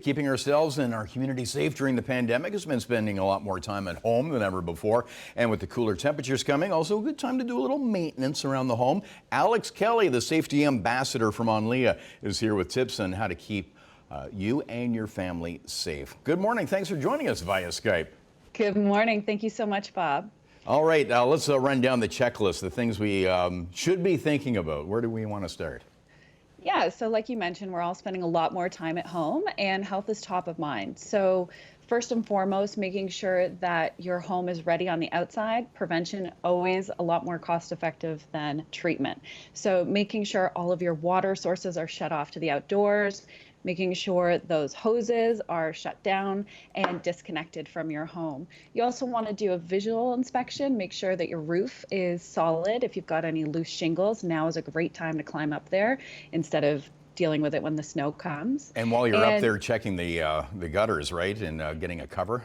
Keeping ourselves and our community safe during the pandemic has been spending a lot more time at home than ever before. And with the cooler temperatures coming, also a good time to do a little maintenance around the home. Alex Kelly, the safety ambassador from Onlia, is here with tips on how to keep you and your family safe. Good morning. Thanks for joining us via Skype. Good morning. Thank you so much, Bob. All right, let's run down the checklist, the things we should be thinking about. Where do we want to start? Yeah, so like you mentioned, we're all spending a lot more time at home and health is top of mind. So first and foremost, making sure that your home is ready on the outside. Prevention always a lot more cost effective than treatment. So making sure all of your water sources are shut off to the outdoors, making sure those hoses are shut down and disconnected from your home. You also want to do a visual inspection, make sure that your roof is solid. If you've got any loose shingles, now is a great time to climb up there instead of dealing with it when the snow comes. And while you're up there checking the gutters, right, and getting a cover?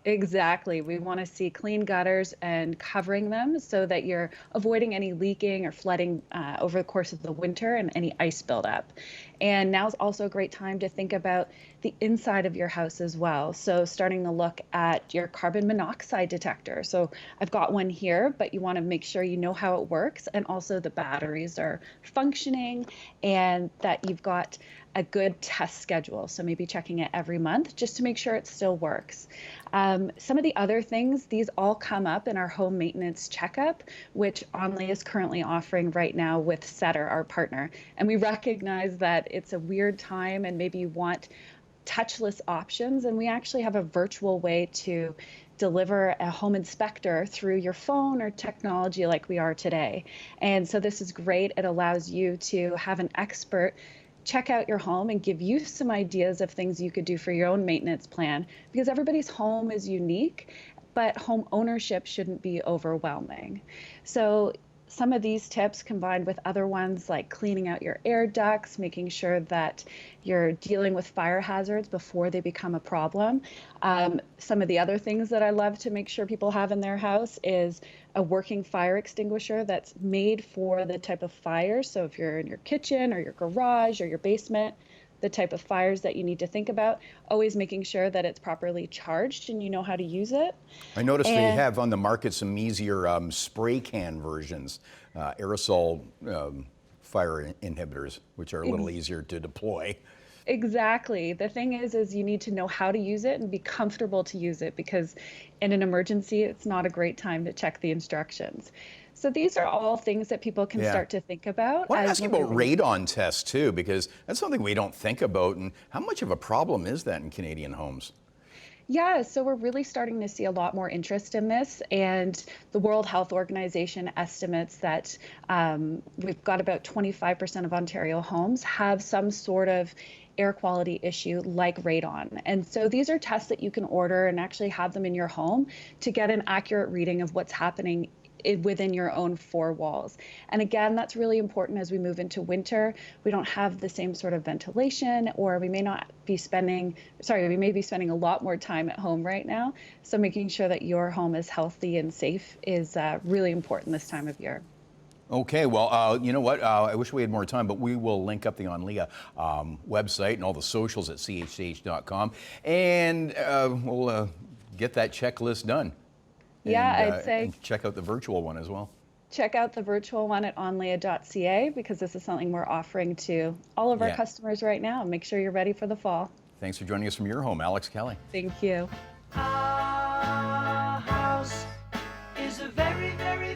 Exactly. We want to see clean gutters and covering them so that you're avoiding any leaking or flooding over the course of the winter and any ice buildup. And now is also a great time to think about the inside of your house as well. So starting to look at your carbon monoxide detector. So I've got one here, but you want to make sure you know how it works and also the batteries are functioning and that you've got a good test schedule. So maybe checking it every month just to make sure it still works. Some of the other things, these all come up in our home maintenance checkup, which Onlia is currently offering right now with Setter, our partner. And we recognize that it's a weird time and maybe you want touchless options. And we actually have a virtual way to deliver a home inspector through your phone or technology like we are today. And so this is great. It allows you to have an expert check out your home and give you some ideas of things you could do for your own maintenance plan, because everybody's home is unique, but home ownership shouldn't be overwhelming. So some of these tips combined with other ones like cleaning out your air ducts, making sure that you're dealing with fire hazards before they become a problem. Some of the other things that I love to make sure people have in their house is a working fire extinguisher that's made for the type of fire. So if you're in your kitchen or your garage or your basement, the type of fires that you need to think about, always making sure that it's properly charged and you know how to use it. I noticed they have on the market some easier spray can versions, aerosol fire inhibitors, which are a little easier to deploy. Exactly. The thing is you need to know how to use it and be comfortable to use it, because in an emergency, it's not a great time to check the instructions. So these are all things that people can start to think about. I want to ask you about radon tests too, because that's something we don't think about. And how much of a problem is that in Canadian homes? Yeah, so we're really starting to see a lot more interest in this, and the World Health Organization estimates that we've got about 25% of Ontario homes have some sort of air quality issue like radon. And so these are tests that you can order and actually have them in your home to get an accurate reading of what's happening within your own four walls. And again, that's really important as we move into winter. We don't have the same sort of ventilation, or we may be spending a lot more time at home right now. So making sure that your home is healthy and safe is really important this time of year. Okay, well, you know what? I wish we had more time, but we will link up the Onlia website and all the socials at chch.com, and we'll get that checklist done. Yeah, and, I'd say and check out the virtual one as well. Check out the virtual one at onlia.ca, because this is something we're offering to all of our customers right now. Make sure you're ready for the fall. Thanks for joining us from your home, Alex Kelly. Thank you. Our house is a very, very,